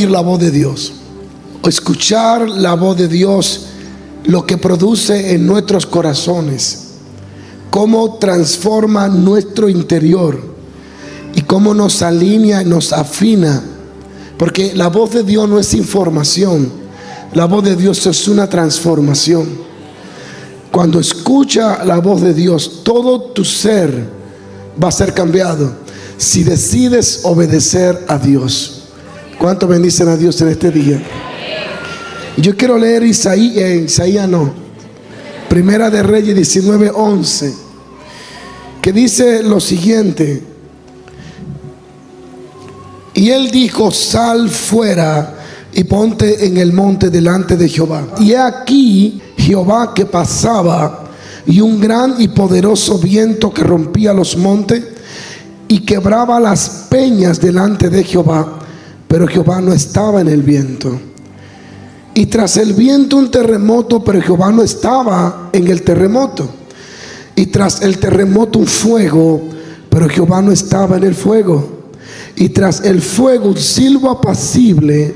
la voz de Dios, o escuchar la voz de Dios, lo que produce en nuestros corazones, cómo transforma nuestro interior y cómo nos alinea y nos afina, porque la voz de Dios no es información, la voz de Dios es una transformación. Cuando escucha la voz de Dios, todo tu ser va a ser cambiado si decides obedecer a Dios. ¿Cuánto bendicen a Dios en este día? Yo quiero leer Primera de Reyes 19:11, que dice lo siguiente: y él dijo, sal fuera y ponte en el monte delante de Jehová. Y he aquí Jehová que pasaba, y un gran y poderoso viento que rompía los montes y quebraba las peñas delante de Jehová. Pero Jehová no estaba en el viento. Y tras el viento un terremoto, pero Jehová no estaba en el terremoto. Y tras el terremoto un fuego, pero Jehová no estaba en el fuego. Y tras el fuego un silbo apacible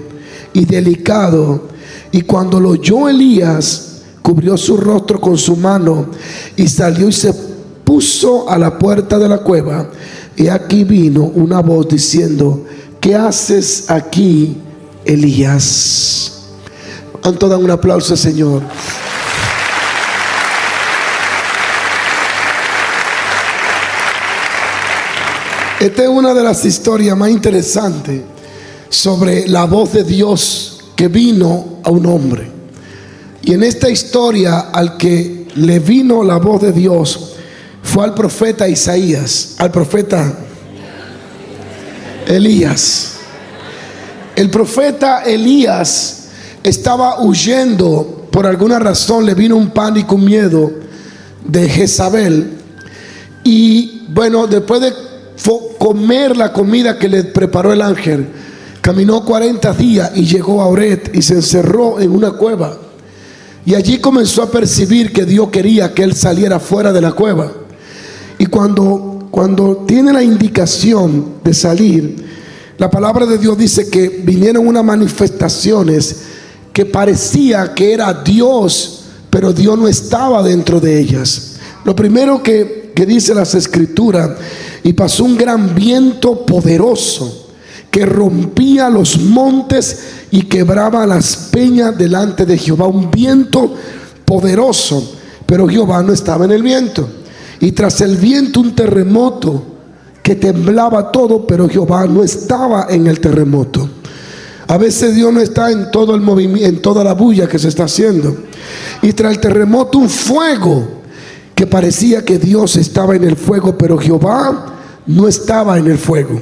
y delicado. Y cuando lo oyó Elías, cubrió su rostro con su mano y salió y se puso a la puerta de la cueva. Y aquí vino una voz diciendo, ¿qué haces aquí, Elías? ¿Cuánto dan un aplauso al Señor? Esta es una de las historias más interesantes sobre la voz de Dios que vino a un hombre. Y en esta historia, al que le vino la voz de Dios fue al profeta Isaías, al profeta Elías. El profeta Elías estaba huyendo, por alguna razón le vino un pánico, un miedo de Jezabel. Y bueno, después de comer la comida que le preparó el ángel, caminó 40 días y llegó a Oret y se encerró en una cueva. Y allí comenzó a percibir que Dios quería que él saliera fuera de la cueva. Y cuando tiene la indicación de salir, la palabra de Dios dice que vinieron unas manifestaciones que parecía que era Dios, pero Dios no estaba dentro de ellas. Lo primero que dice las escrituras: y pasó un gran viento poderoso que rompía los montes y quebraba las peñas delante de Jehová. Un viento poderoso, pero Jehová no estaba en el viento. Y tras el viento un terremoto que temblaba todo, pero Jehová no estaba en el terremoto. A veces Dios no está en todo el movimiento, en toda la bulla que se está haciendo. Y tras el terremoto un fuego que parecía que Dios estaba en el fuego, pero Jehová no estaba en el fuego.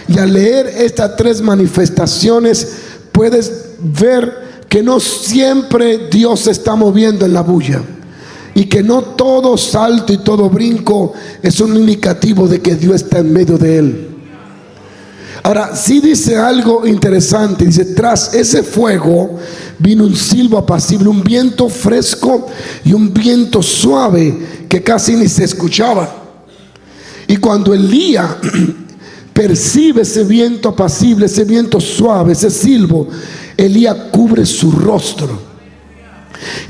Y al leer estas tres manifestaciones puedes ver que no siempre Dios se está moviendo en la bulla, y que no todo salto y todo brinco es un indicativo de que Dios está en medio de él. Ahora, sí dice algo interesante. Dice, tras ese fuego vino un silbo apacible, un viento fresco y un viento suave que casi ni se escuchaba. Y cuando Elías percibe ese viento apacible, ese viento suave, ese silbo, Elías cubre su rostro.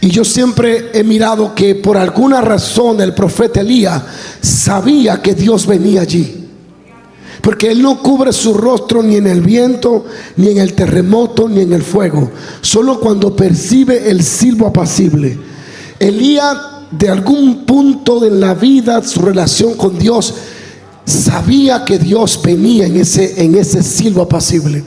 Y yo siempre he mirado que por alguna razón el profeta Elías sabía que Dios venía allí, porque él no cubre su rostro ni en el viento, ni en el terremoto, ni en el fuego. Solo cuando percibe el silbo apacible. Elías, de algún punto de la vida, su relación con Dios, sabía que Dios venía en ese silbo apacible.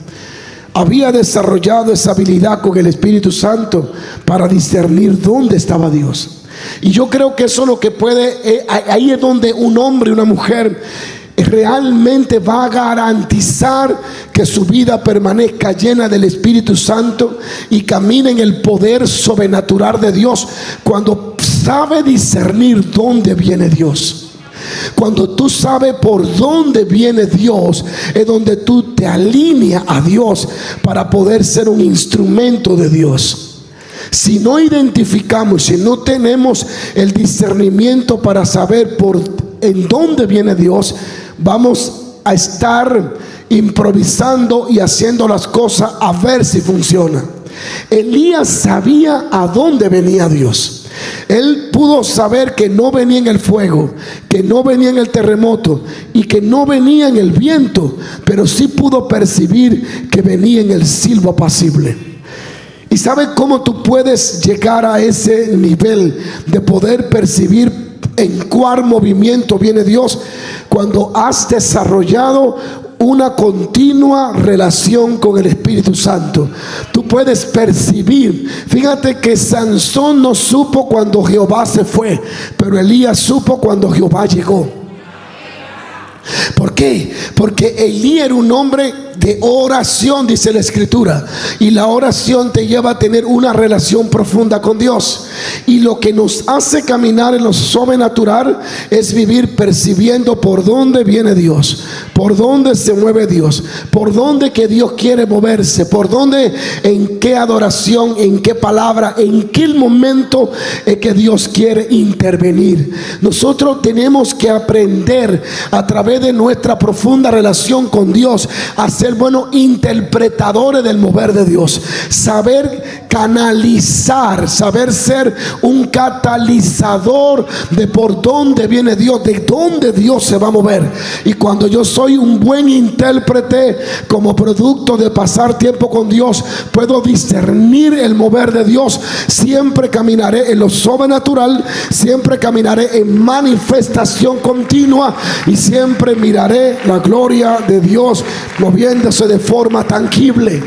Había desarrollado esa habilidad con el Espíritu Santo para discernir dónde estaba Dios. Y yo creo que eso es lo que puede, ahí es donde un hombre y una mujer realmente va a garantizar que su vida permanezca llena del Espíritu Santo y camine en el poder sobrenatural de Dios, cuando sabe discernir dónde viene Dios. Cuando tú sabes por dónde viene Dios, es donde tú te alineas a Dios para poder ser un instrumento de Dios. Si no identificamos, si no tenemos el discernimiento para saber en dónde viene Dios, vamos a estar improvisando y haciendo las cosas a ver si funciona. Elías sabía a dónde venía Dios. Él pudo saber que no venía en el fuego, que no venía en el terremoto y que no venía en el viento, pero sí pudo percibir que venía en el silbo apacible. ¿Y sabe cómo tú puedes llegar a ese nivel de poder percibir en cuál movimiento viene Dios? Cuando has desarrollado una continua relación con el Espíritu Santo. Tú puedes percibir. Fíjate que Sansón no supo cuando Jehová se fue, pero Elías supo cuando Jehová llegó. ¿Por qué? Porque Elías era un hombre de oración, dice la Escritura, y la oración te lleva a tener una relación profunda con Dios. Y lo que nos hace caminar en lo sobrenatural es vivir percibiendo por dónde viene Dios, por dónde se mueve Dios, por dónde que Dios quiere moverse, por dónde, en qué adoración, en qué palabra, en qué momento es que Dios quiere intervenir. Nosotros tenemos que aprender a través de nuestra profunda relación con Dios a ser buenos interpretadores del mover de Dios, saber canalizar, saber ser un catalizador de por dónde viene Dios, de dónde Dios se va a mover. Y cuando yo soy un buen intérprete, como producto de pasar tiempo con Dios, puedo discernir el mover de Dios. Siempre caminaré en lo sobrenatural, siempre caminaré en manifestación continua y siempre miraré la gloria de Dios moviéndose de forma tangible.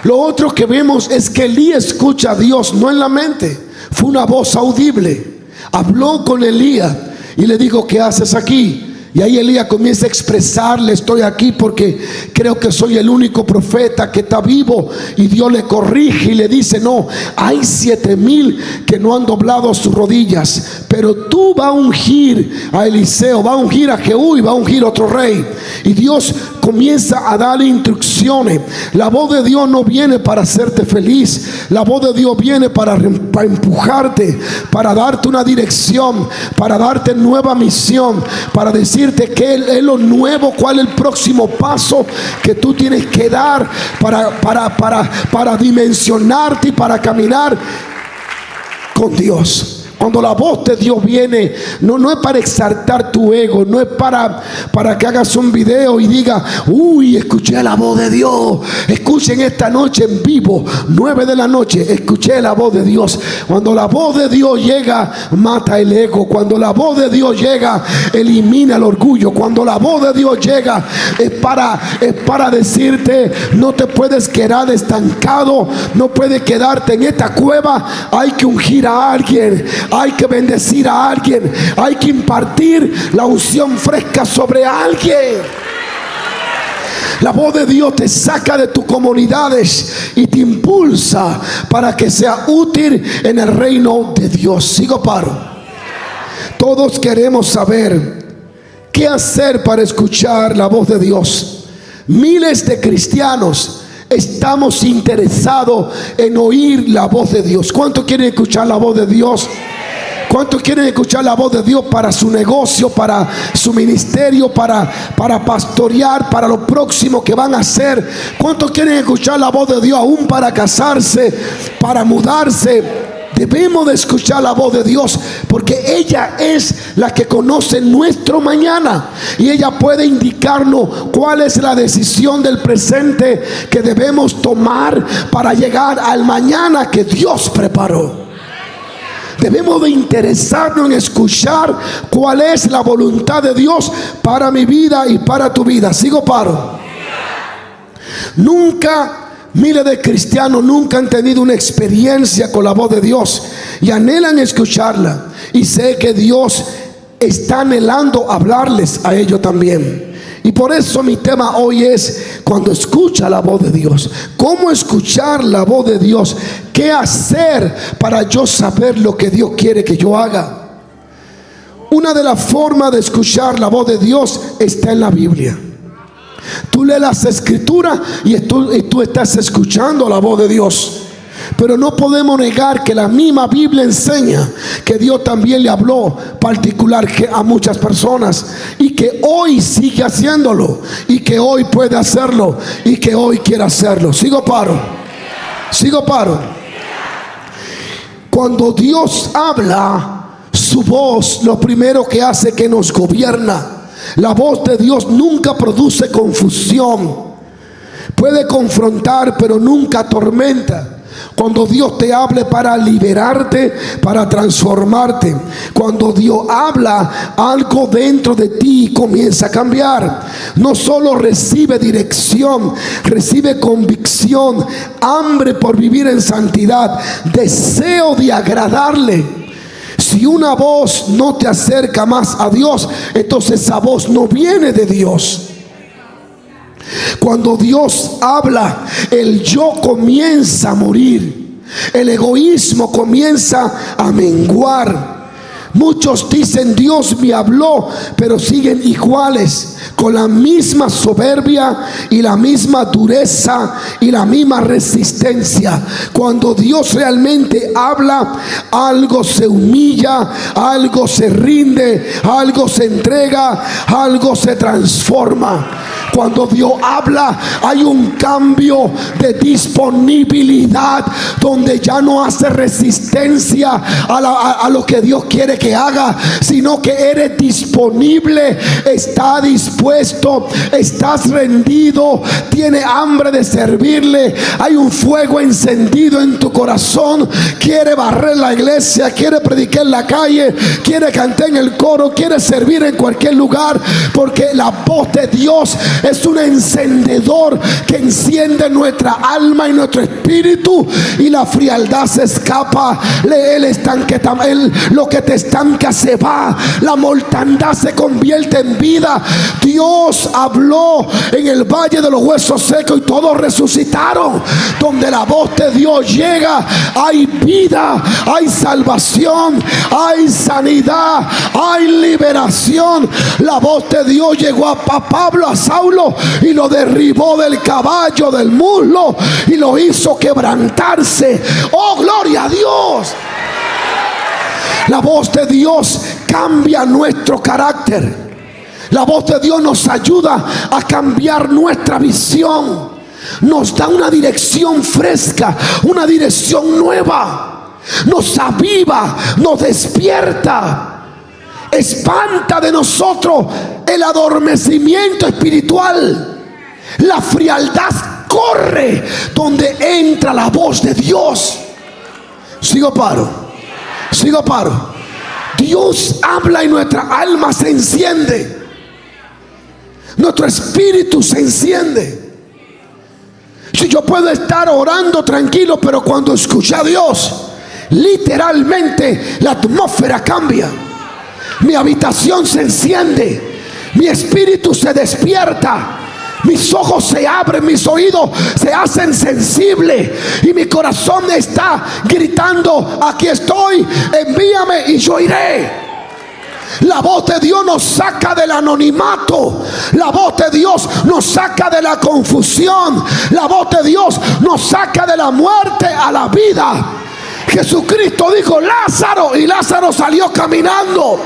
Lo otro que vemos es que Elías escucha a Dios no en la mente, fue una voz audible. Habló con Elías y le dijo: ¿qué haces aquí? Y ahí Elías comienza a expresarle: estoy aquí porque creo que soy el único profeta que está vivo. Y Dios le corrige y le dice: no, hay 7,000 que no han doblado sus rodillas, pero tú vas a ungir a Eliseo, va a ungir a Jehú y va a ungir a otro rey. Y Dios comienza a darle instrucciones. La voz de Dios no viene para hacerte feliz. La voz de Dios viene para empujarte, para darte una dirección, para darte nueva misión, para decirte que es lo nuevo, cuál es el próximo paso que tú tienes que dar para dimensionarte y para caminar con Dios. Cuando la voz de Dios viene, no es para exaltar tu ego, no es para que hagas un video y diga: uy, escuché la voz de Dios. Escuchen esta noche en vivo, 9 de la noche, escuché la voz de Dios. Cuando la voz de Dios llega, mata el ego. Cuando la voz de Dios llega, elimina el orgullo. Cuando la voz de Dios llega, es para decirte: no te puedes quedar estancado, no puedes quedarte en esta cueva. Hay que ungir a alguien, hay que bendecir a alguien, hay que impartir la unción fresca sobre alguien. La voz de Dios te saca de tus comunidades y te impulsa para que sea útil en el reino de Dios. Sigo paro. Todos queremos saber qué hacer para escuchar la voz de Dios. Miles de cristianos estamos interesados en oír la voz de Dios. ¿Cuántos quieren escuchar la voz de Dios? ¿Cuántos quieren escuchar la voz de Dios para su negocio, para su ministerio, para pastorear, para lo próximo que van a hacer? ¿Cuántos quieren escuchar la voz de Dios aún para casarse, para mudarse? Debemos de escuchar la voz de Dios, porque ella es la que conoce nuestro mañana y ella puede indicarnos cuál es la decisión del presente que debemos tomar para llegar al mañana que Dios preparó. Debemos de interesarnos en escuchar cuál es la voluntad de Dios para mi vida y para tu vida. Sigo paro. Miles de cristianos nunca han tenido una experiencia con la voz de Dios y anhelan escucharla. Y sé que Dios está anhelando hablarles a ellos también. Y por eso mi tema hoy es: cuando escucha la voz de Dios. ¿Cómo escuchar la voz de Dios? ¿Qué hacer para yo saber lo que Dios quiere que yo haga? Una de las formas de escuchar la voz de Dios está en la Biblia. Tú lees las escrituras y tú estás escuchando la voz de Dios. Pero no podemos negar que la misma Biblia enseña que Dios también le habló particular a muchas personas, y que hoy sigue haciéndolo, y que hoy puede hacerlo, y que hoy quiere hacerlo. Sigo paro. Cuando Dios habla, su voz lo primero que hace es que nos gobierna. La voz de Dios nunca produce confusión. Puede confrontar, pero nunca atormenta. Cuando Dios te hable para liberarte, para transformarte, cuando Dios habla, algo dentro de ti comienza a cambiar. No solo recibe dirección, recibe convicción, hambre por vivir en santidad, deseo de agradarle. Si una voz no te acerca más a Dios, entonces esa voz no viene de Dios. Cuando Dios habla, el yo comienza a morir, el egoísmo comienza a menguar. Muchos dicen Dios me habló, pero siguen iguales, con la misma soberbia y la misma dureza y la misma resistencia. Cuando Dios realmente habla, algo se humilla, algo se rinde, algo se entrega, algo se transforma. Cuando Dios habla, hay un cambio de disponibilidad, donde ya no hace resistencia a lo que Dios quiere que haga, sino que eres disponible, está dispuesto, estás rendido, tiene hambre de servirle. Hay un fuego encendido en tu corazón, quiere barrer la iglesia, quiere predicar en la calle, quiere cantar en el coro, quiere servir en cualquier lugar, porque la voz de Dios es un encendedor que enciende nuestra alma y nuestro espíritu, y la frialdad se escapa, lo que te estanca se va, la mortandad se convierte en vida. Dios habló en el valle de los huesos secos y todos resucitaron. Donde la voz de Dios llega, hay vida, hay salvación, hay sanidad, hay liberación. La voz de Dios llegó a Pablo, a Saulo, y lo derribó del caballo, del muslo, y lo hizo quebrantarse. ¡Oh, gloria a Dios! La voz de Dios cambia nuestro carácter. La voz de Dios nos ayuda a cambiar nuestra visión. Nos da una dirección fresca, una dirección nueva. Nos aviva, nos despierta. Espanta de nosotros el adormecimiento espiritual. La frialdad corre donde entra la voz de Dios. Sigo paro. Dios habla y nuestra alma se enciende. Nuestro espíritu se enciende. Si yo puedo estar orando tranquilo, pero cuando escuché a Dios, literalmente la atmósfera cambia. Mi habitación se enciende, mi espíritu se despierta, mis ojos se abren, mis oídos se hacen sensibles, y mi corazón está gritando: aquí estoy, envíame y yo iré. La voz de Dios nos saca del anonimato. La voz de Dios nos saca de la confusión. La voz de Dios nos saca de la muerte a la vida. Jesucristo dijo: Lázaro, y Lázaro salió caminando.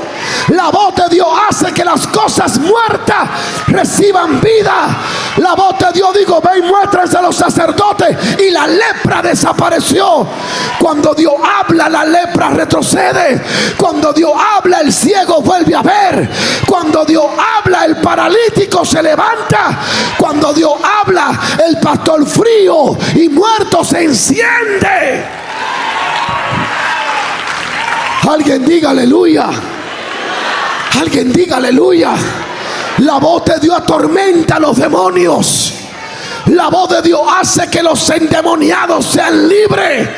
La voz de Dios hace que las cosas muertas reciban vida. La voz de Dios dijo: ven, muéstrense a los sacerdotes, y la lepra desapareció. Cuando Dios habla, la lepra retrocede. Cuando Dios habla, el ciego vuelve a ver. Cuando Dios habla, el paralítico se levanta. Cuando Dios habla, el pastor frío y muerto se enciende. Alguien diga aleluya. Alguien diga aleluya. La voz de Dios atormenta a los demonios. La voz de Dios hace que los endemoniados sean libres.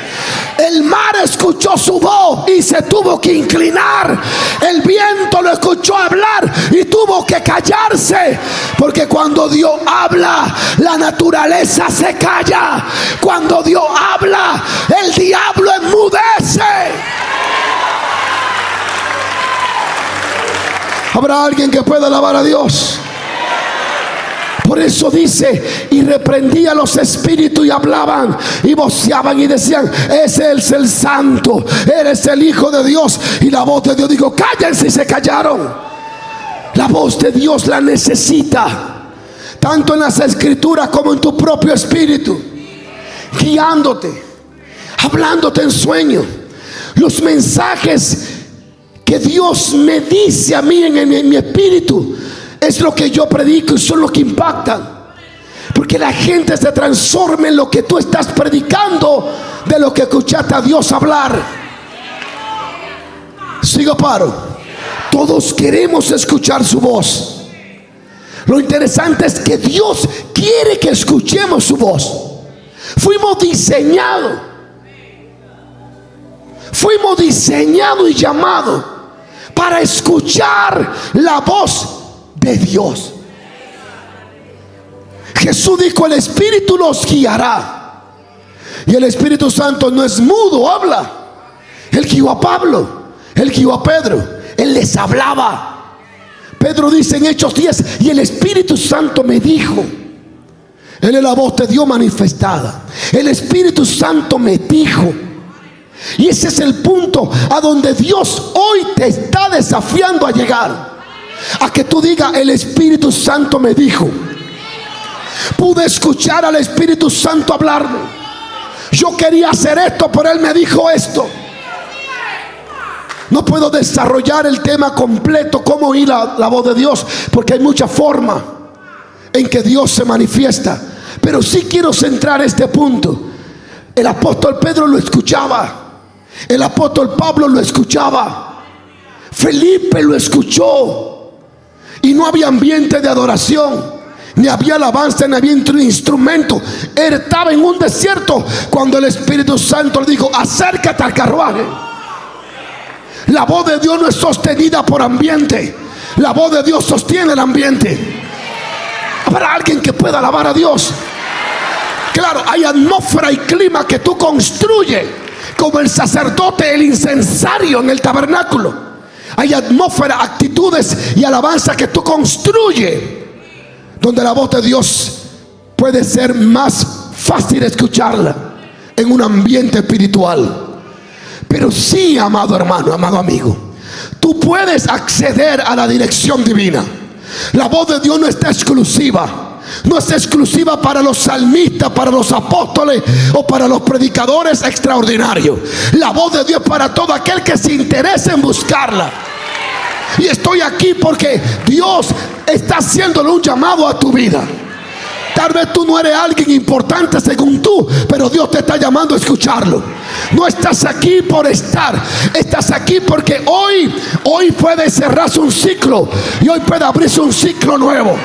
El mar escuchó su voz y se tuvo que inclinar. El viento lo escuchó hablar y tuvo que callarse. Porque cuando Dios habla, la naturaleza se calla. Cuando Dios habla, el diablo enmudece. ¿Habrá alguien que pueda alabar a Dios? Por eso dice, y reprendía a los espíritus y hablaban y voceaban y decían: ese es el santo, eres el Hijo de Dios. Y la voz de Dios dijo: cállense, y se callaron. La voz de Dios la necesita, tanto en las escrituras como en tu propio espíritu, guiándote, hablándote en sueño. Los mensajes que Dios me dice a mí en mi espíritu es lo que yo predico y son los que impactan, porque la gente se transforma en lo que tú estás predicando de lo que escuchaste a Dios hablar. Sigo, paro. Todos queremos escuchar su voz. Lo interesante es que Dios quiere que escuchemos su voz. Fuimos diseñados y llamados para escuchar la voz de Dios. Jesús dijo: el Espíritu los guiará. Y el Espíritu Santo no es mudo, habla. Él guió a Pablo, él guió a Pedro, él les hablaba. Pedro dice en Hechos 10: y el Espíritu Santo me dijo. Él es la voz de Dios manifestada. El Espíritu Santo me dijo. Y ese es el punto a donde Dios hoy te está desafiando a llegar, a que tú digas: el Espíritu Santo me dijo. Pude escuchar al Espíritu Santo hablarme. Yo quería hacer esto, pero Él me dijo esto. No puedo desarrollar el tema completo, cómo oír la voz de Dios, porque hay mucha forma en que Dios se manifiesta. Pero sí quiero centrar este punto. El apóstol Pedro lo escuchaba. El apóstol Pablo lo escuchaba. Felipe lo escuchó. Y no había ambiente de adoración, ni había alabanza, ni había instrumento. Él estaba en un desierto cuando el Espíritu Santo le dijo: acércate al carruaje. La voz de Dios no es sostenida por ambiente. La voz de Dios sostiene el ambiente. ¿Habrá alguien que pueda alabar a Dios? Claro, hay atmósfera y clima que tú construyes, como el sacerdote, el incensario en el tabernáculo. Hay atmósfera, actitudes y alabanza que tú construyes, donde la voz de Dios puede ser más fácil escucharla en un ambiente espiritual. Pero sí, amado hermano, amado amigo, tú puedes acceder a la dirección divina. La voz de Dios no está exclusiva. No es exclusiva para los salmistas, para los apóstoles o para los predicadores extraordinarios. La voz de Dios es para todo aquel que se interese en buscarla. Y estoy aquí porque Dios está haciéndole un llamado a tu vida. Tal vez tú no eres alguien importante según tú, pero Dios te está llamando a escucharlo. No estás aquí por estar, estás aquí porque hoy puede cerrarse un ciclo y hoy puede abrirse un ciclo nuevo.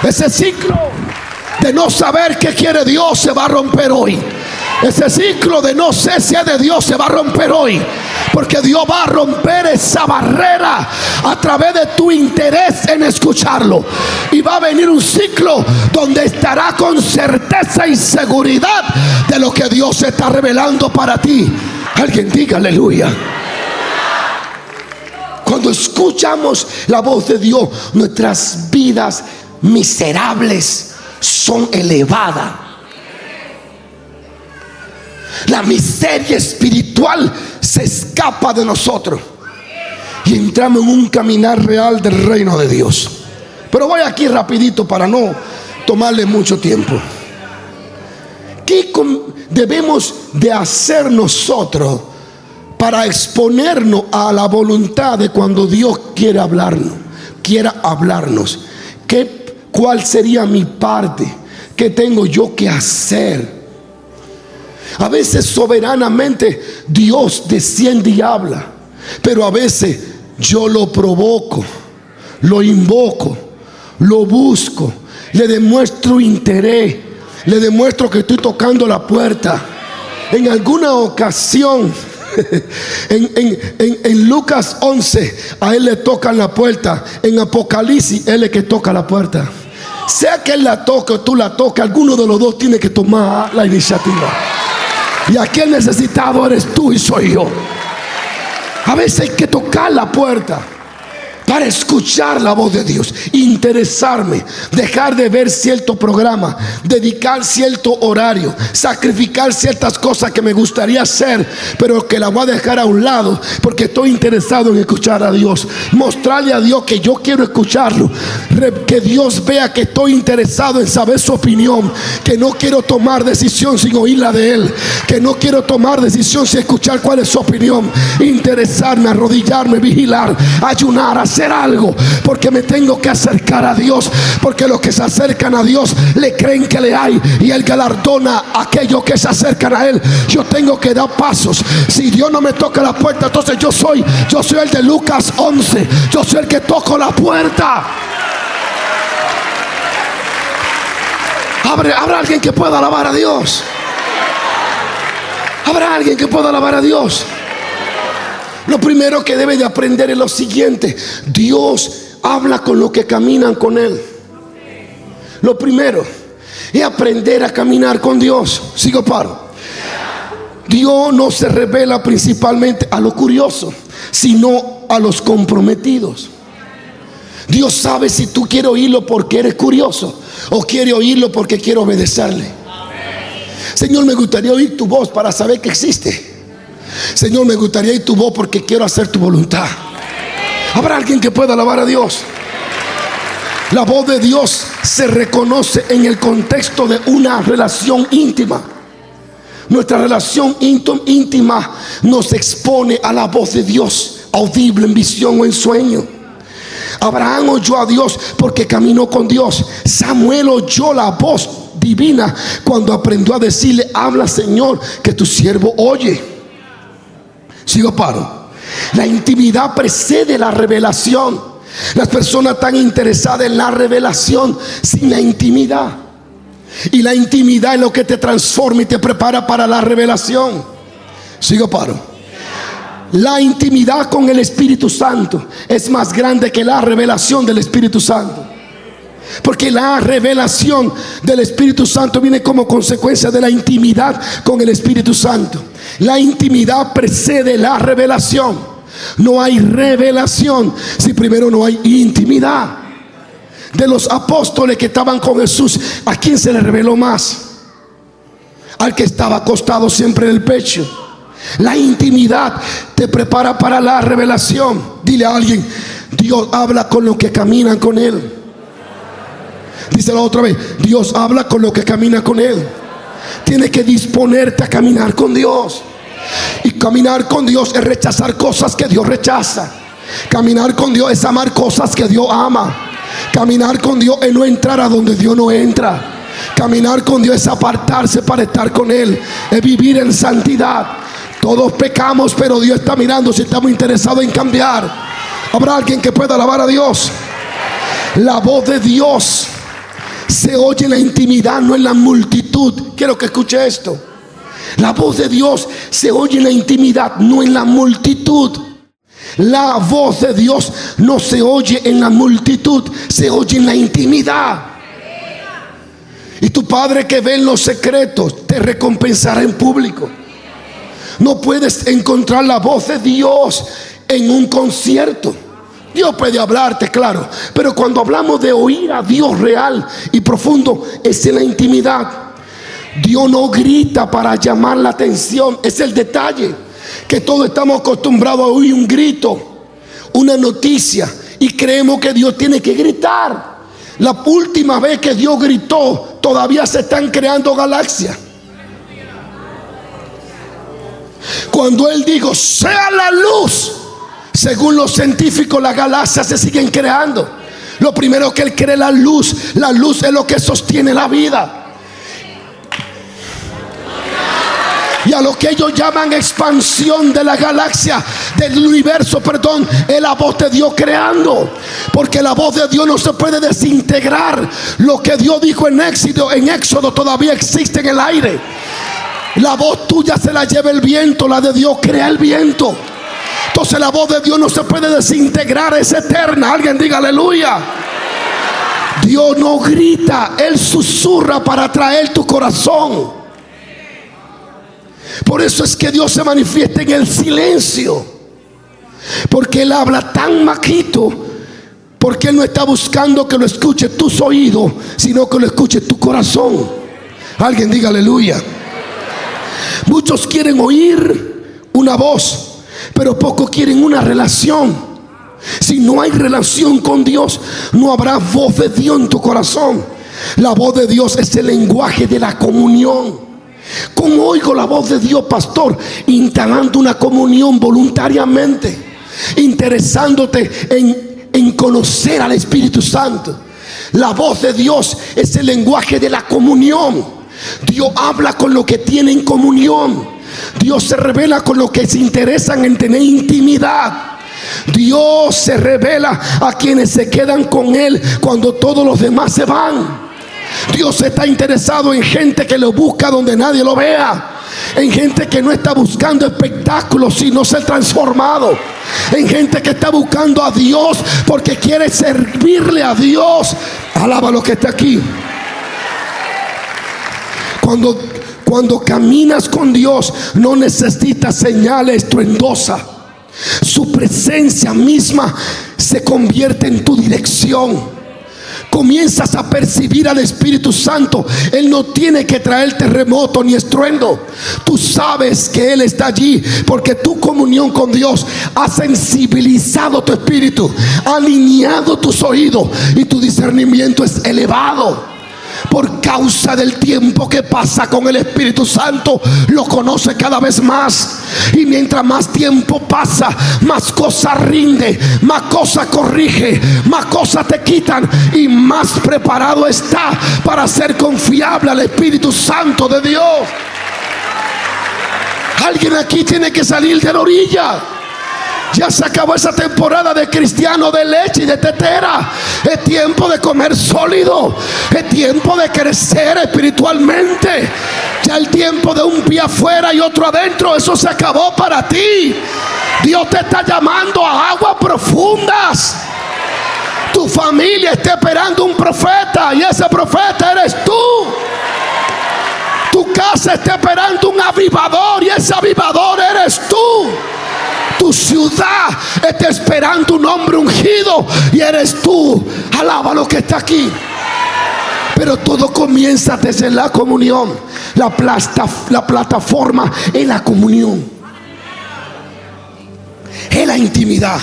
Ese ciclo de no saber qué quiere Dios se va a romper hoy. Ese ciclo de no sé si es de Dios se va a romper hoy, porque Dios va a romper esa barrera a través de tu interés en escucharlo. Y va a venir un ciclo donde estará con certeza y seguridad de lo que Dios está revelando para ti. Alguien diga aleluya. Cuando escuchamos la voz de Dios, nuestras vidas miserables son elevadas. La miseria espiritual se escapa de nosotros y entramos en un caminar real del reino de Dios. Pero voy aquí rapidito para no tomarle mucho tiempo. ¿Qué debemos de hacer nosotros para exponernos a la voluntad de cuando Dios quiera hablarnos? ¿Cuál sería mi parte? ¿Qué tengo yo que hacer? A veces soberanamente Dios desciende y habla, pero a veces yo lo provoco, lo invoco, lo busco, le demuestro interés, le demuestro que estoy tocando la puerta. En alguna ocasión en Lucas 11 a él le tocan la puerta. En Apocalipsis él es el que toca la puerta. Sea que él la toque o tú la toques, alguno de los dos tiene que tomar la iniciativa. Y aquí el necesitado eres tú y soy yo. A veces hay que tocar la puerta. para escuchar la voz de Dios, interesarme, dejar de ver cierto programa, dedicar cierto horario, sacrificar ciertas cosas que me gustaría hacer, pero que la voy a dejar a un lado porque estoy interesado en escuchar a Dios. Mostrarle a Dios que yo quiero escucharlo, que Dios vea que estoy interesado en saber su opinión, que no quiero tomar decisión sin oír la de Él, que no quiero tomar decisión sin escuchar cuál es su opinión. Interesarme, arrodillarme, vigilar, ayunar, hacer algo, porque me tengo que acercar a Dios, porque los que se acercan a Dios le creen que le hay, y Él galardona a aquellos que se acercan a Él. Yo tengo que dar pasos. Si Dios no me toca la puerta, entonces yo soy el de Lucas 11, yo soy el que toco la puerta. ¿Habrá alguien que pueda alabar a Dios? ¿Habrá alguien que pueda alabar a Dios? Lo primero que debe de aprender es lo siguiente: Dios habla con los que caminan con Él. Lo primero es aprender a caminar con Dios. Sigo paro. Dios no se revela principalmente a los curiosos, sino a los comprometidos. Dios sabe si tú quieres oírlo porque eres curioso o quieres oírlo porque quieres obedecerle. Señor, me gustaría oír tu voz para saber que existe. Señor, me gustaría oír tu voz porque quiero hacer tu voluntad. ¿Habrá alguien que pueda alabar a Dios? La voz de Dios se reconoce en el contexto de una relación íntima. Nuestra relación íntima nos expone a la voz de Dios, audible en visión o en sueño. Abraham oyó a Dios porque caminó con Dios. Samuel oyó la voz divina cuando aprendió a decirle: habla, Señor, que tu siervo oye. Sigo paro. La intimidad precede la revelación. Las personas están interesadas en la revelación sin la intimidad. Y la intimidad es lo que te transforma y te prepara para la revelación. Sigo paro. La intimidad con el Espíritu Santo es más grande que la revelación del Espíritu Santo, porque la revelación del Espíritu Santo viene como consecuencia de la intimidad con el Espíritu Santo. La intimidad precede la revelación. No hay revelación si primero no hay intimidad. De los apóstoles que estaban con Jesús, ¿a quién se le reveló más? Al que estaba acostado siempre en el pecho. La intimidad te prepara para la revelación. Dile a alguien: Dios habla con los que caminan con Él. Díselo otra vez: Dios habla con los que caminan con Él. Tienes que disponerte a caminar con Dios. Y caminar con Dios es rechazar cosas que Dios rechaza. Caminar con Dios es amar cosas que Dios ama. Caminar con Dios es no entrar a donde Dios no entra. Caminar con Dios es apartarse para estar con Él. Es vivir en santidad. Todos pecamos, pero Dios está mirando si estamos interesados en cambiar. ¿Habrá alguien que pueda alabar a Dios? La voz de Dios se oye en la intimidad, no en la multitud. Quiero que escuche esto. La voz de Dios se oye en la intimidad, no en la multitud. La voz de Dios no se oye en la multitud, se oye en la intimidad. Y tu Padre que ve en los secretos te recompensará en público. No puedes encontrar la voz de Dios en un concierto. Dios puede hablarte, claro, pero cuando hablamos de oír a Dios real y profundo, es en la intimidad. Dios no grita para llamar la atención. Es el detalle, que todos estamos acostumbrados a oír un grito, una noticia, y creemos que Dios tiene que gritar. La última vez que Dios gritó, todavía se están creando galaxias. Cuando Él dijo: sea la luz, según los científicos, las galaxias se siguen creando. Lo primero que Él cree es la luz. La luz es lo que sostiene la vida. Y a lo que ellos llaman expansión de la galaxia, del universo, perdón, es la voz de Dios creando. Porque la voz de Dios no se puede desintegrar. Lo que Dios dijo en Éxodo todavía existe en el aire. La voz tuya se la lleva el viento, la de Dios crea el viento. Entonces la voz de Dios no se puede desintegrar, es eterna. Alguien diga aleluya. Dios no grita, Él susurra para atraer tu corazón. Por eso es que Dios se manifiesta en el silencio, porque Él habla tan bajito Porque Él no está buscando que lo escuche tus oídos, sino que lo escuche tu corazón. Alguien diga aleluya. Muchos quieren oír una voz, pero pocos quieren una relación. Si no hay relación con Dios, no habrá voz de Dios en tu corazón. La voz de Dios es el lenguaje de la comunión. ¿Cómo oigo la voz de Dios, pastor? Instalando una comunión voluntariamente, interesándote en conocer al Espíritu Santo. La voz de Dios es el lenguaje de la comunión. Dios habla con los que tienen comunión. Dios se revela con los que se interesan en tener intimidad. Dios se revela a quienes se quedan con Él cuando todos los demás se van. Dios está interesado en gente que lo busca donde nadie lo vea, en gente que no está buscando espectáculos sino ser transformado, en gente que está buscando a Dios porque quiere servirle a Dios. Alaba lo que está aquí. Cuando caminas con Dios, no necesitas señales estruendosas. Su presencia misma se convierte en tu dirección. Comienzas a percibir al Espíritu Santo. Él no tiene que traer terremoto ni estruendo. Tú sabes que Él está allí porque tu comunión con Dios ha sensibilizado tu espíritu, ha alineado tus oídos y tu discernimiento es elevado. Por causa del tiempo que pasa con el Espíritu Santo, lo conoce cada vez más. Y mientras más tiempo pasa, más cosas rinde, más cosas corrige, más cosas te quitan, y más preparado está para ser confiable al Espíritu Santo de Dios. Alguien aquí tiene que salir de la orilla. Ya se acabó esa temporada de cristiano de leche y de tetera. Es tiempo de comer sólido. Es tiempo de crecer espiritualmente. Ya el tiempo de un pie afuera y otro adentro, eso se acabó para ti. Dios te está llamando a aguas profundas. Tu familia está esperando un profeta y ese profeta eres tú. Tu casa está esperando un avivador y ese avivador eres tú. Tu ciudad está esperando un hombre ungido y eres tú. Alaba lo que está aquí. Pero todo comienza desde la comunión. La plataforma es la comunión, es la intimidad.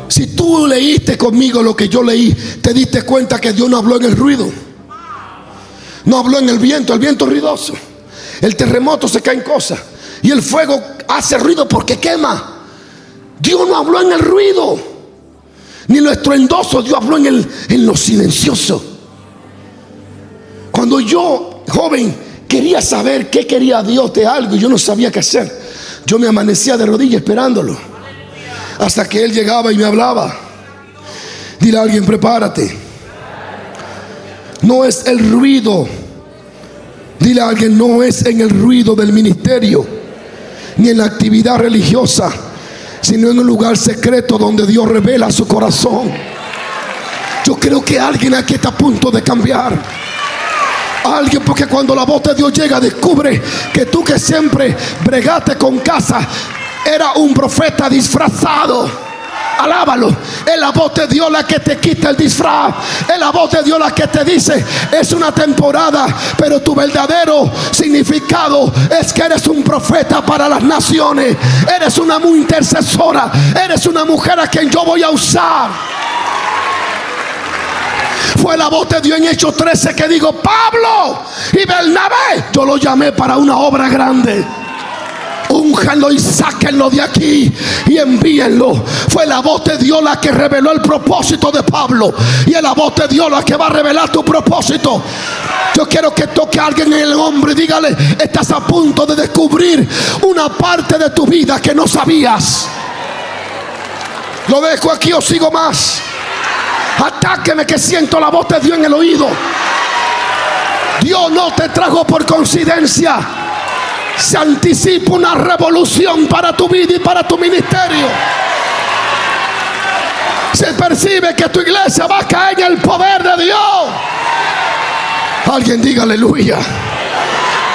Si tú leíste conmigo lo que yo leí, te diste cuenta que Dios no habló en el ruido, no habló en el viento es ruidoso. El terremoto se caen cosas y el fuego hace ruido porque quema. Dios no habló en el ruido ni lo estruendoso, Dios habló en lo silencioso. Cuando yo, joven, quería saber qué quería Dios de algo y yo no sabía qué hacer, yo me amanecía de rodillas esperándolo hasta que Él llegaba y me hablaba. Dile a alguien: prepárate. No es el ruido. Dile a alguien: no es en el ruido del ministerio ni en la actividad religiosa, sino en un lugar secreto donde Dios revela su corazón. Yo creo que alguien aquí está a punto de cambiar. Alguien, porque cuando la voz de Dios llega, descubre que tú, que siempre bregaste con casa, era un profeta disfrazado. Alábalo. Es la voz de Dios la que te quita el disfraz. Es la voz de Dios la que te dice: es una temporada, pero tu verdadero significado es que eres un profeta para las naciones. Eres una muy intercesora. Eres una mujer a quien yo voy a usar. Fue la voz de Dios en Hechos 13 que dijo: Pablo y Bernabé, yo lo llamé para una obra grande. Únjanlo y sáquenlo de aquí y envíenlo. Fue la voz de Dios la que reveló el propósito de Pablo, y es la voz de Dios la que va a revelar tu propósito. Yo quiero que toque a alguien en el hombro y dígale: estás a punto de descubrir una parte de tu vida que no sabías. ¿Lo dejo aquí o sigo más? Atáqueme, que siento la voz de Dios en el oído. Dios no te trajo por coincidencia. Se anticipa una revolución para tu vida y para tu ministerio. Se percibe que tu iglesia va a caer en el poder de Dios. Alguien diga aleluya.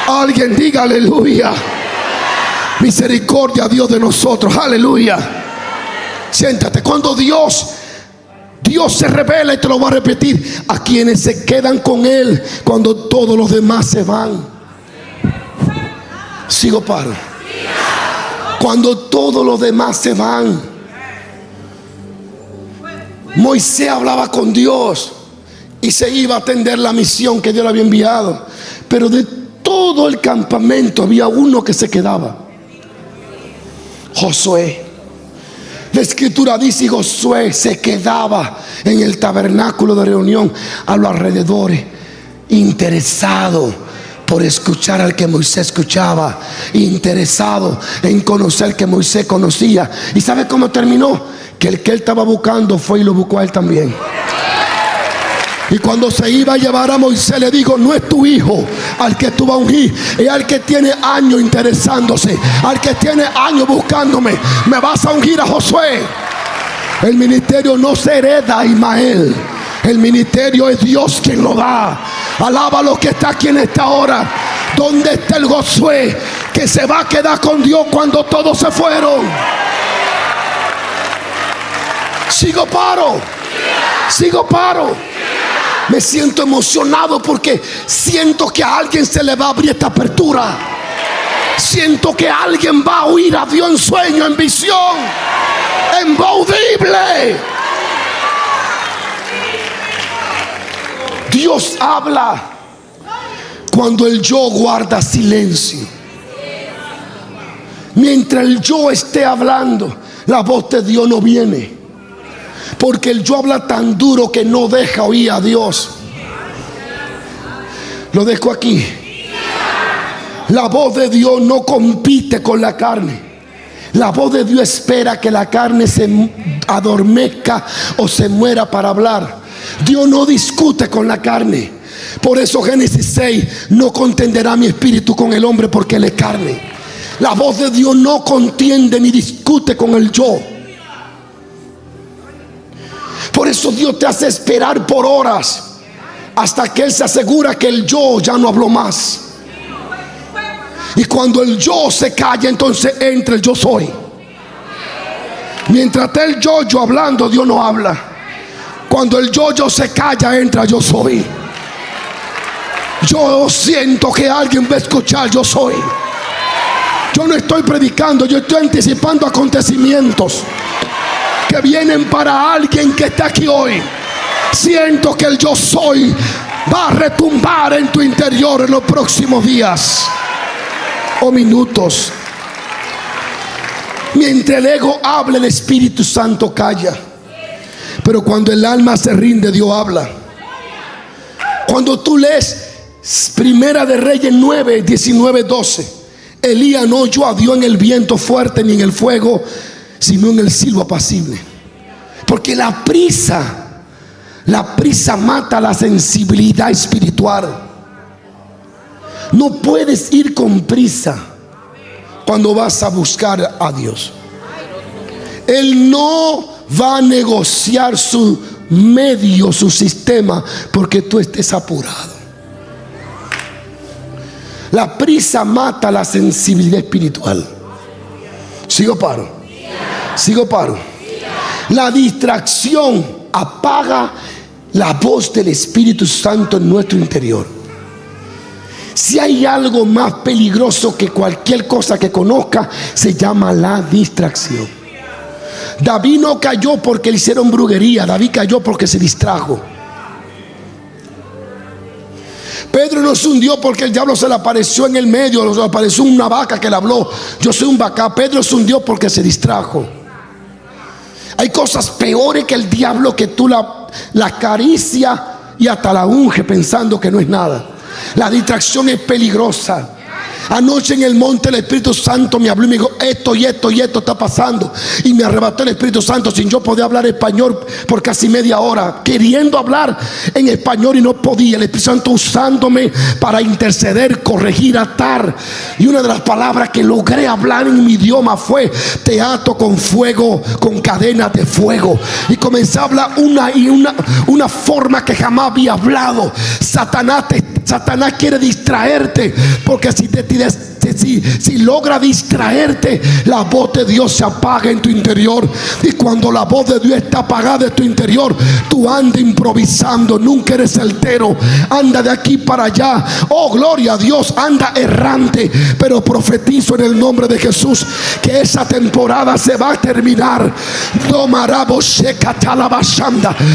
Alguien diga aleluya. Misericordia, Dios, de nosotros. Aleluya. Siéntate. Cuando Dios se revela, y te lo voy a repetir, a quienes se quedan con Él cuando todos los demás se van. Sigo, paro. Cuando todos los demás se van. Moisés hablaba con Dios y se iba a atender la misión que Dios le había enviado, pero de todo el campamento había uno que se quedaba: Josué. La escritura dice: y Josué se quedaba en el tabernáculo de reunión a los alrededores, interesado por escuchar al que Moisés escuchaba, interesado en conocer al que Moisés conocía. ¿Y sabe cómo terminó? Que el que él estaba buscando fue y lo buscó a él también. Y cuando se iba a llevar a Moisés, le dijo: no es tu hijo al que tú vas a ungir, es al que tiene años interesándose, al que tiene años buscándome. Me vas a ungir a Josué. El ministerio no se hereda a Ismael. El ministerio es Dios quien lo da. Alaba a los que está aquí en esta hora. ¿Dónde está el Josué que se va a quedar con Dios cuando todos se fueron? Sigo, paro. Sigo, paro. Me siento emocionado porque siento que a alguien se le va a abrir esta apertura. Siento que alguien va a oír a Dios en sueño, en visión, en voz audible. Dios habla cuando el yo guarda silencio. Mientras el yo esté hablando, la voz de Dios no viene, porque el yo habla tan duro que no deja oír a Dios. Lo dejo aquí. La voz de Dios no compite con la carne. La voz de Dios espera que la carne se adormezca o se muera para hablar. Dios no discute con la carne. Por eso Génesis 6: no contenderá mi espíritu con el hombre porque él es carne. La voz de Dios no contiende ni discute con el yo. Por eso Dios te hace esperar por horas hasta que Él se asegura que el yo ya no habló más. Y cuando el yo se calla, entonces entra el yo soy. Mientras está el yo hablando, Dios no habla. Cuando el yo se calla, entra yo soy. Yo siento que alguien va a escuchar yo soy. Yo no estoy predicando, yo estoy anticipando acontecimientos que vienen para alguien que está aquí hoy. Siento que el yo soy va a retumbar en tu interior en los próximos días o minutos. Mientras el ego habla, el Espíritu Santo calla. Pero cuando el alma se rinde, Dios habla. Cuando tú lees Primera de Reyes 9, 19, 12, Elías no oyó a Dios en el viento fuerte ni en el fuego, sino en el silbo apacible. Porque la prisa mata la sensibilidad espiritual. No puedes ir con prisa cuando vas a buscar a Dios. Él no va a negociar su medio, su sistema, porque tú estés apurado. La prisa mata la sensibilidad espiritual. Sigo, paro. Sigo, paro. La distracción apaga la voz del Espíritu Santo en nuestro interior. Si hay algo más peligroso que cualquier cosa que conozca, se llama la distracción. David no cayó porque le hicieron brujería. David cayó porque se distrajo. Pedro no se hundió porque el diablo se le apareció en el medio, se le apareció una vaca que le habló: yo soy un vaca. Pedro se hundió porque se distrajo. Hay cosas peores que el diablo, que tú la acaricia y hasta la unge pensando que no es nada. La distracción es peligrosa. Anoche en el monte el Espíritu Santo me habló y me dijo: esto y esto y esto está pasando. Y me arrebató el Espíritu Santo sin yo poder hablar español por casi media hora, queriendo hablar en español y no podía. El Espíritu Santo usándome para interceder, corregir, atar. Y una de las palabras que logré hablar en mi idioma fue: te ato con fuego, con cadenas de fuego. Y comencé a hablar una forma que jamás había hablado. Satanás quiere distraerte, porque si te si logra distraerte, la voz de Dios se apaga en tu interior. Y cuando la voz de Dios está apagada en tu interior, tú andas improvisando, nunca eres certero, anda de aquí para allá. Oh, gloria a Dios, anda errante. Pero profetizo en el nombre de Jesús que esa temporada se va a terminar.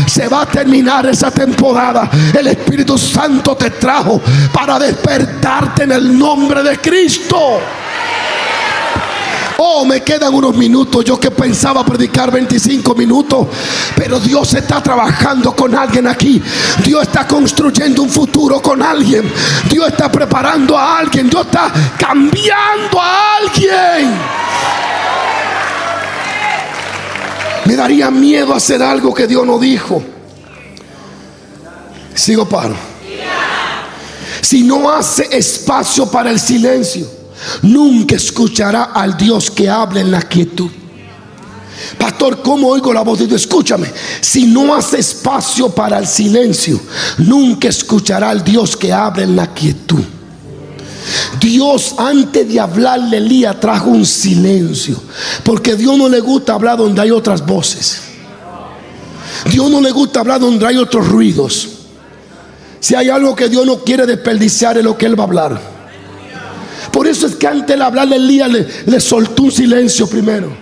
Se va a terminar esa temporada. El Espíritu Santo te trajo para despertarte en el nombre de Cristo. Oh, me quedan unos minutos. Yo que pensaba predicar 25 minutos, pero Dios está trabajando con alguien aquí. Dios está construyendo un futuro con alguien. Dios está preparando a alguien. Dios está cambiando a alguien. Me daría miedo hacer algo que Dios no dijo. Sigo paro. Si no hace espacio para el silencio, nunca escuchará al Dios que habla en la quietud. Pastor, ¿cómo oigo la voz de Dios? Escúchame. Si no hace espacio para el silencio, nunca escuchará al Dios que habla en la quietud. Dios, antes de hablarle a Elías, trajo un silencio, porque a Dios no le gusta hablar donde hay otras voces. Dios no le gusta hablar donde hay otros ruidos. Si hay algo que Dios no quiere desperdiciar, es lo que Él va a hablar. Por eso es que antes de hablarle a Elías, le soltó un silencio primero.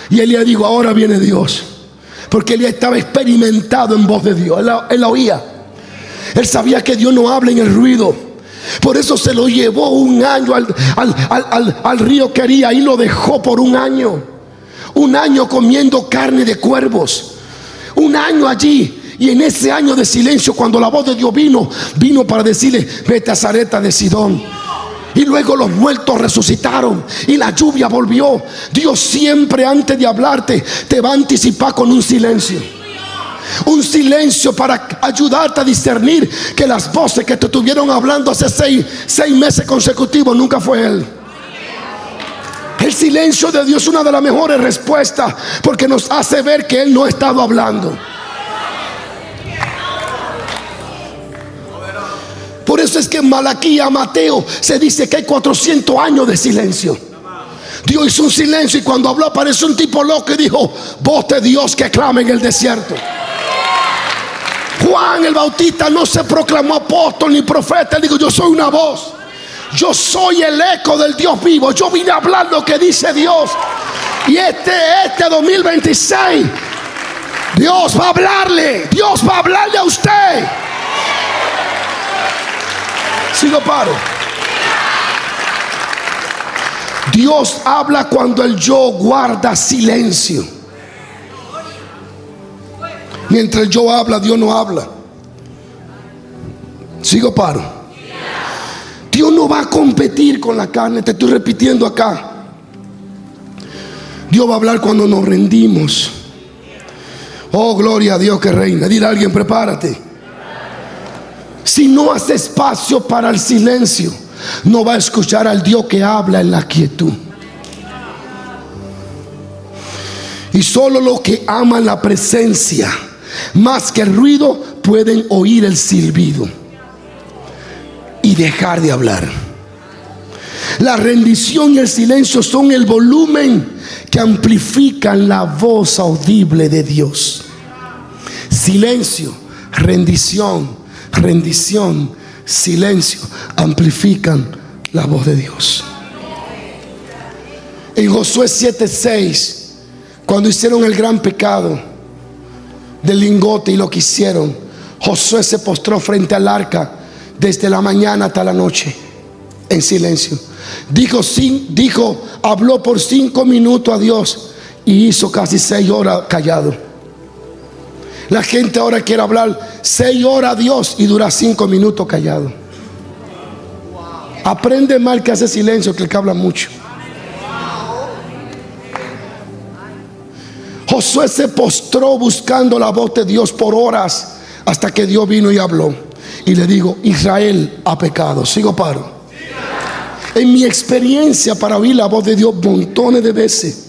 Y Elías dijo: ahora viene Dios. Porque Elías estaba experimentado en voz de Dios. Él la oía. Él sabía que Dios no habla en el ruido. Por eso se lo llevó un año al río Quería, y lo dejó por un año. Un año comiendo carne de cuervos. Un año allí. Y en ese año de silencio, cuando la voz de Dios vino para decirle: vete a Sarepta de Sidón. Y luego los muertos resucitaron y la lluvia volvió. Dios siempre, antes de hablarte, te va a anticipar con un silencio. Un silencio para ayudarte a discernir que las voces que te estuvieron hablando hace seis meses consecutivos nunca fue Él. El silencio de Dios es una de las mejores respuestas, porque nos hace ver que Él no ha estado hablando. Por eso es que en Malaquías, Mateo, se dice que hay 400 años de silencio. Dios hizo un silencio, y cuando habló apareció un tipo loco y dijo: voz de Dios que clama en el desierto. Juan el Bautista no se proclamó apóstol ni profeta. Él dijo: yo soy una voz. Yo soy el eco del Dios vivo. Yo vine a hablar lo que dice Dios. Y este 2026, Dios va a hablarle. Dios va a hablarle a usted. Sigo paro. Dios habla cuando el yo guarda silencio. Mientras el yo habla, Dios no habla. Sigo paro. Dios no va a competir con la carne. Te estoy repitiendo acá. Dios va a hablar cuando nos rendimos. Oh, gloria a Dios que reina. Dile a alguien: prepárate. Si no hace espacio para el silencio, no va a escuchar al Dios que habla en la quietud. Y solo los que aman la presencia más que el ruido pueden oír el silbido y dejar de hablar. La rendición y el silencio son el volumen que amplifican la voz audible de Dios. Silencio, rendición, silencio amplifican la voz de Dios. En Josué 7:6, cuando hicieron el gran pecado del lingote y lo que hicieron, Josué se postró frente al arca desde la mañana hasta la noche en silencio. Habló por 5 minutos a Dios y hizo casi 6 horas callado. La gente ahora quiere hablar 6 horas a Dios y dura 5 minutos callado. Aprende mal que hace silencio que el que habla mucho. Josué se postró buscando la voz de Dios por horas, hasta que Dios vino y habló. Y le digo: Israel ha pecado. Sigo paro. En mi experiencia para oír la voz de Dios montones de veces,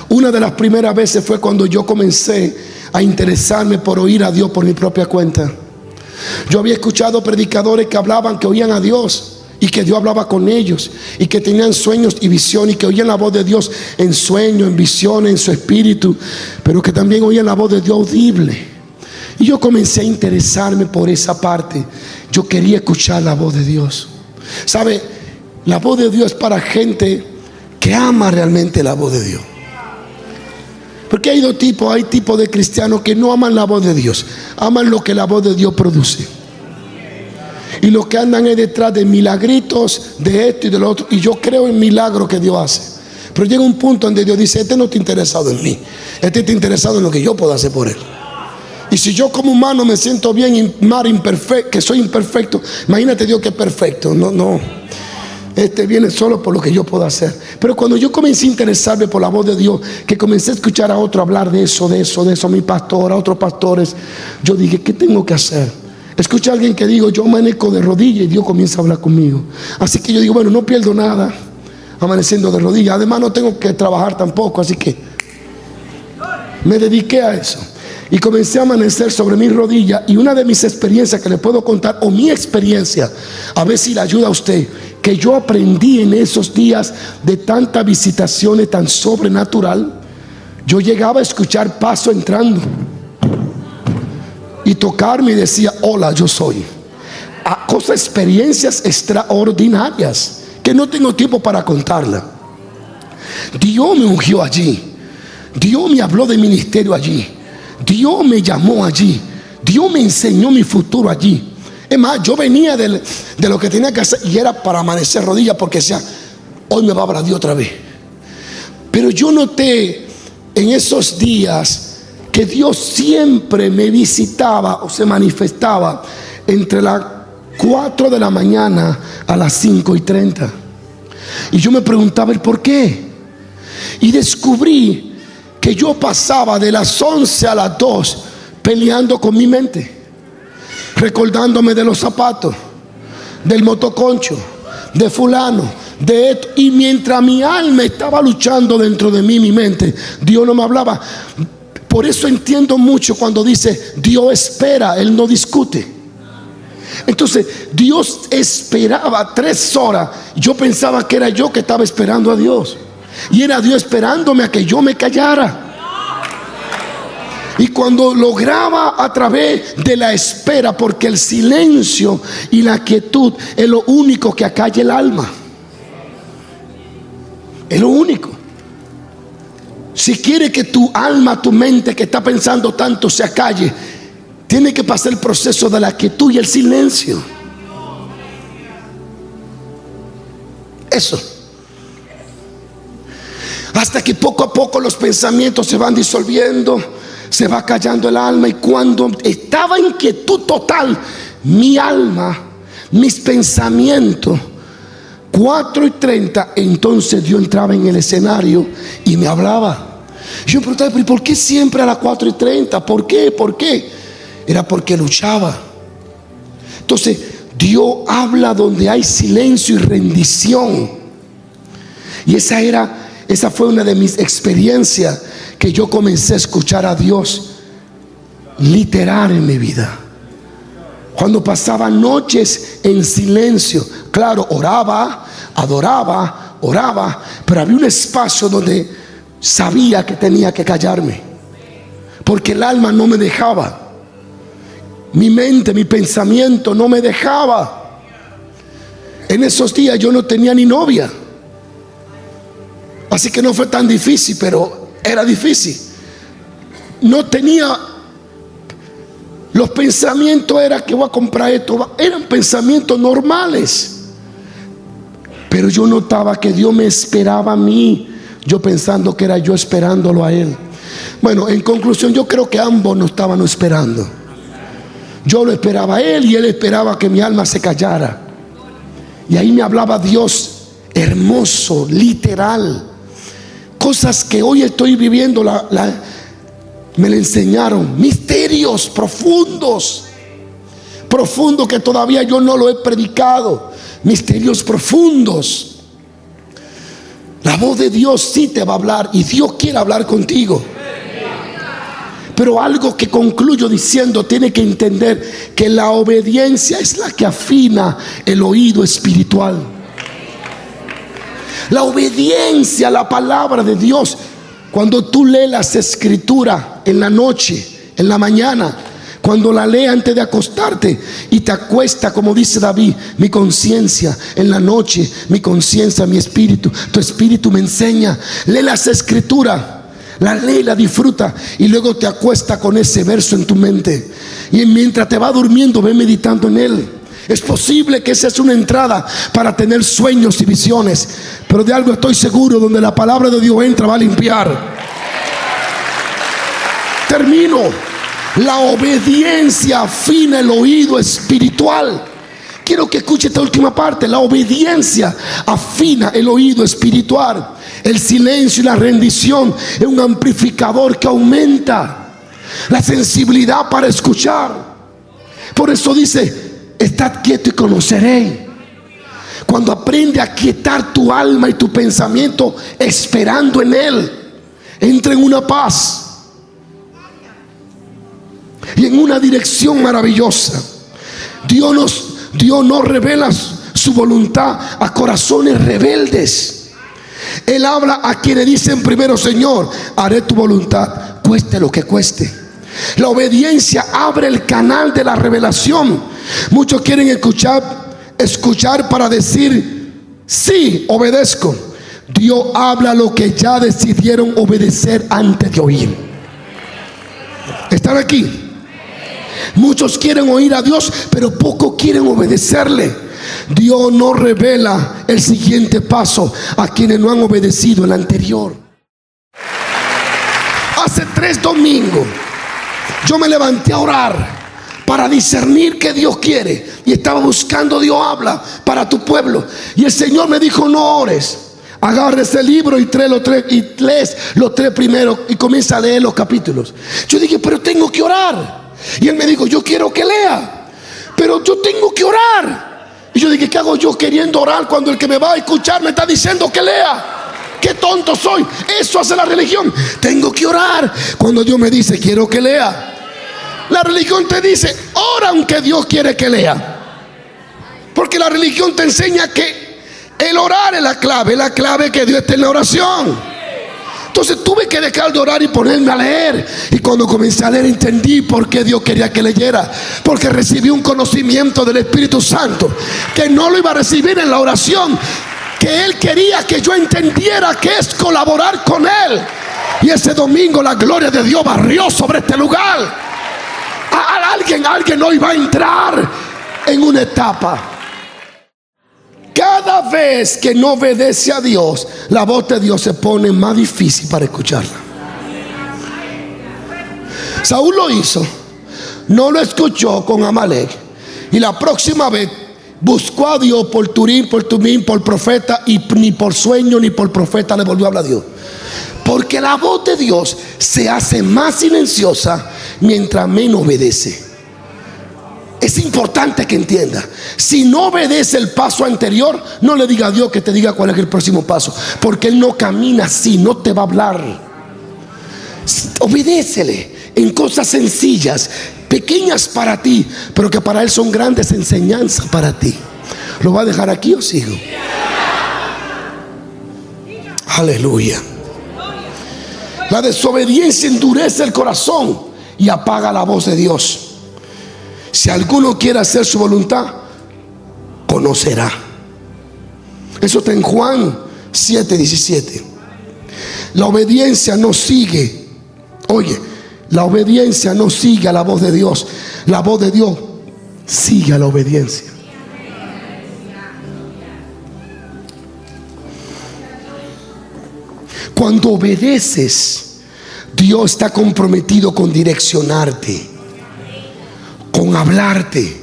una de las primeras veces fue cuando yo comencé a interesarme por oír a Dios por mi propia cuenta. Yo había escuchado predicadores que hablaban que oían a Dios y que Dios hablaba con ellos, y que tenían sueños y visión, y que oían la voz de Dios en sueño, en visión, en su espíritu, pero que también oían la voz de Dios audible. Y yo comencé a interesarme por esa parte. Yo quería escuchar la voz de Dios. ¿Sabe? La voz de Dios es para gente que ama realmente la voz de Dios. Porque hay dos tipos. Hay tipos de cristianos que no aman la voz de Dios, aman lo que la voz de Dios produce. Y lo que andan es detrás de milagritos, de esto y de lo otro. Y yo creo en milagros que Dios hace. Pero llega un punto donde Dios dice: este no está interesado en mí, este está interesado en lo que yo puedo hacer por él. Y si yo como humano me siento bien, imperfecto, que soy imperfecto, imagínate Dios que es perfecto. No, este viene solo por lo que yo puedo hacer. Pero cuando yo comencé a interesarme por la voz de Dios, que comencé a escuchar a otro hablar de eso, a mi pastor, a otros pastores, yo dije: ¿qué tengo que hacer? Escucha a alguien que digo: yo amanezco de rodillas, y Dios comienza a hablar conmigo. Así que yo digo: bueno, no pierdo nada amaneciendo de rodillas. Además no tengo que trabajar tampoco, así que me dediqué a eso. Y comencé a amanecer sobre mis rodillas. Y una de mis experiencias que le puedo contar, o mi experiencia, a ver si le ayuda a usted, que yo aprendí en esos días de tantas visitaciones tan sobrenatural. Yo llegaba a escuchar paso entrando y tocarme y decía: hola, yo soy. Experiencias extraordinarias que no tengo tiempo para contarla. Dios me ungió allí, Dios me habló de ministerio allí, Dios me llamó allí, Dios me enseñó mi futuro allí. Es más, yo venía de lo que tenía que hacer, y era para amanecer rodillas, porque decía: hoy me va a hablar Dios otra vez. Pero yo noté en esos días que Dios siempre me visitaba o se manifestaba entre las 4 de la mañana a las 5:30. Y yo me preguntaba el por qué. Y descubrí que yo pasaba de las 11 a las 2 peleando con mi mente, recordándome de los zapatos, del motoconcho, de fulano, de esto. Y mientras mi alma estaba luchando dentro de mí, mi mente, Dios no me hablaba. Por eso entiendo mucho cuando dice: Dios espera, Él no discute. Entonces Dios esperaba 3 horas. Yo pensaba que era yo que estaba esperando a Dios, y era Dios esperándome a que yo me callara. Y cuando lograba a través de la espera, porque el silencio y la quietud es lo único que acalla el alma, es lo único. Si quiere que tu alma, tu mente que está pensando tanto se acalle, tiene que pasar el proceso de la quietud y el silencio. Eso. Hasta que poco a poco los pensamientos se van disolviendo, se va callando el alma. Y cuando estaba en quietud total, mi alma, mis pensamientos, 4:30, entonces Dios entraba en el escenario y me hablaba. Yo me preguntaba: ¿pero por qué siempre a las 4:30? ¿Por qué? ¿Por qué? Era porque luchaba. Entonces Dios habla donde hay silencio y rendición. Y esa fue una de mis experiencias, que yo comencé a escuchar a Dios literal en mi vida. Cuando pasaba noches en silencio, claro, oraba, adoraba, oraba, pero había un espacio donde sabía que tenía que callarme, porque el alma no me dejaba, mi mente, mi pensamiento no me dejaba. En esos días yo no tenía ni novia, así que no fue tan difícil, pero era difícil. No tenía. Los pensamientos era que voy a comprar esto, eran pensamientos normales. Pero yo notaba que Dios me esperaba a mí, yo pensando que era yo esperándolo a Él. Bueno, en conclusión, yo creo que ambos nos estaban esperando. Yo lo esperaba a Él y Él esperaba que mi alma se callara. Y ahí me hablaba Dios hermoso, literal. Cosas que hoy estoy viviendo, me le enseñaron. Misterios profundos que todavía yo no lo he predicado. Misterios profundos. La voz de Dios sí te va a hablar, y Dios quiere hablar contigo. Pero algo que concluyo diciendo, tiene que entender que la obediencia es la que afina el oído espiritual. La obediencia a la palabra de Dios. Cuando tú lees las escrituras en la noche, en la mañana, cuando la lees antes de acostarte y te acuesta, como dice David, mi conciencia en la noche, mi conciencia, mi espíritu, tu espíritu me enseña. Lee las escrituras, la lee, la disfruta y luego te acuesta con ese verso en tu mente. Y mientras te va durmiendo, ve meditando en él. Es posible que esa es una entrada para tener sueños y visiones, pero de algo estoy seguro: donde la palabra de Dios entra, va a limpiar. Termino. La obediencia afina el oído espiritual. Quiero que escuche esta última parte. La obediencia afina el oído espiritual. El silencio y la rendición es un amplificador que aumenta la sensibilidad para escuchar. Por eso dice: estad quieto y conoceréis. Cuando aprende a quietar tu alma y tu pensamiento esperando en Él, entra en una paz y en una dirección maravillosa. Dios no revela su voluntad a corazones rebeldes. Él habla a quienes dicen primero: Señor, haré tu voluntad, cueste lo que cueste. La obediencia abre el canal de la revelación. Muchos quieren escuchar para decir: sí, obedezco. Dios habla lo que ya decidieron obedecer antes de oír. ¿Están aquí? Muchos quieren oír a Dios, pero pocos quieren obedecerle. Dios no revela el siguiente paso a quienes no han obedecido el anterior. Hace 3 domingos yo me levanté a orar para discernir qué Dios quiere, y estaba buscando: Dios habla para tu pueblo. Y el Señor me dijo: no ores. Agarra ese libro y lees los 3 primeros y comienza a leer los capítulos. Yo dije: pero tengo que orar. Y Él me dijo: yo quiero que lea, pero yo tengo que orar. Y yo dije: ¿qué hago yo queriendo orar cuando el que me va a escuchar me está diciendo que lea? ¡Qué tonto soy! Eso hace la religión. Tengo que orar cuando Dios me dice: quiero que lea. La religión te dice: ora aunque Dios quiere que lea. Porque la religión te enseña que el orar es la clave que Dios está en la oración. Entonces tuve que dejar de orar y ponerme a leer. Y cuando comencé a leer, entendí por qué Dios quería que leyera. Porque recibí un conocimiento del Espíritu Santo que no lo iba a recibir en la oración, que Él quería que yo entendiera que es colaborar con Él. Y ese domingo la gloria de Dios barrió sobre este lugar. Alguien hoy va a entrar en una etapa. Cada vez que no obedece a Dios, la voz de Dios se pone más difícil para escucharla. Saúl lo hizo, no lo escuchó con Amalek, y la próxima vez buscó a Dios por Turín, por Tumín, por profeta, y ni por sueño ni por profeta le volvió a hablar a Dios. Porque la voz de Dios se hace más silenciosa mientras menos obedece. Es importante que entienda: si no obedece el paso anterior, no le diga a Dios que te diga cuál es el próximo paso, porque Él no camina así, no te va a hablar. Obedécele en cosas sencillas, pequeñas para ti, pero que para Él son grandes enseñanzas para ti. ¿Lo va a dejar aquí o sigo? Aleluya. La desobediencia endurece el corazón y apaga la voz de Dios. Si alguno quiere hacer su voluntad, conocerá. Eso está en Juan 7:17. La obediencia no sigue. Oye, la obediencia no sigue a la voz de Dios. La voz de Dios sigue a la obediencia. Cuando obedeces, Dios está comprometido con direccionarte, con hablarte.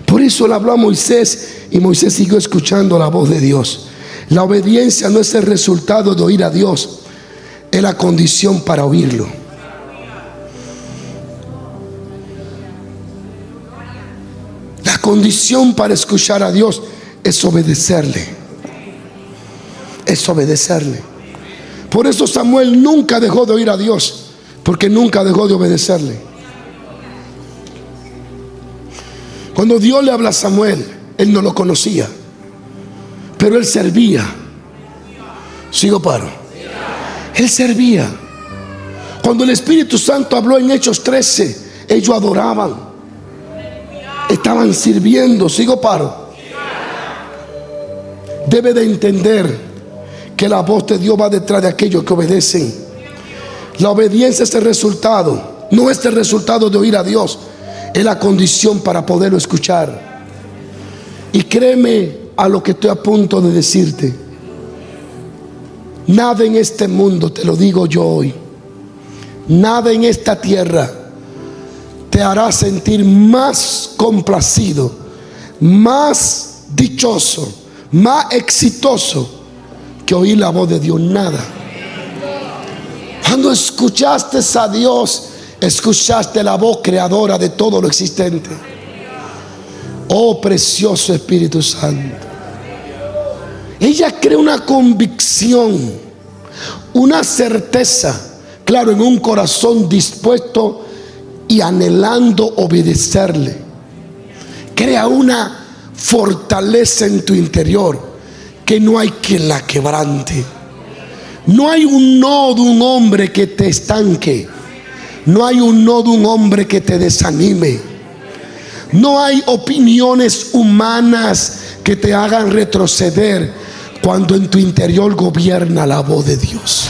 Por eso le habló a Moisés y Moisés siguió escuchando la voz de Dios. La obediencia no es el resultado de oír a Dios, es la condición para oírlo. La condición para escuchar a Dios es obedecerle. Es obedecerle. Por eso Samuel nunca dejó de oír a Dios, porque nunca dejó de obedecerle. Cuando Dios le habla a Samuel, él no lo conocía, pero él servía. Sigo paro. Él servía. Cuando el Espíritu Santo habló en Hechos 13, ellos adoraban, estaban sirviendo. Sigo paro. Debe de entender que la voz de Dios va detrás de aquellos que obedecen. La obediencia es el resultado, no es el resultado de oír a Dios, es la condición para poderlo escuchar. Y créeme a lo que estoy a punto de decirte. Nada en este mundo, te lo digo yo hoy, nada en esta tierra te hará sentir más complacido, más dichoso, más exitoso que oír la voz de Dios. Nada. Cuando escuchaste a Dios, escuchaste la voz creadora de todo lo existente. Oh precioso Espíritu Santo. Ella crea una convicción, una certeza, claro, en un corazón dispuesto y anhelando obedecerle. Crea una fortaleza en tu interior que no hay quien la quebrante. No hay un no de un hombre que te estanque. No hay un no de un hombre que te desanime. No hay opiniones humanas que te hagan retroceder cuando en tu interior gobierna la voz de Dios.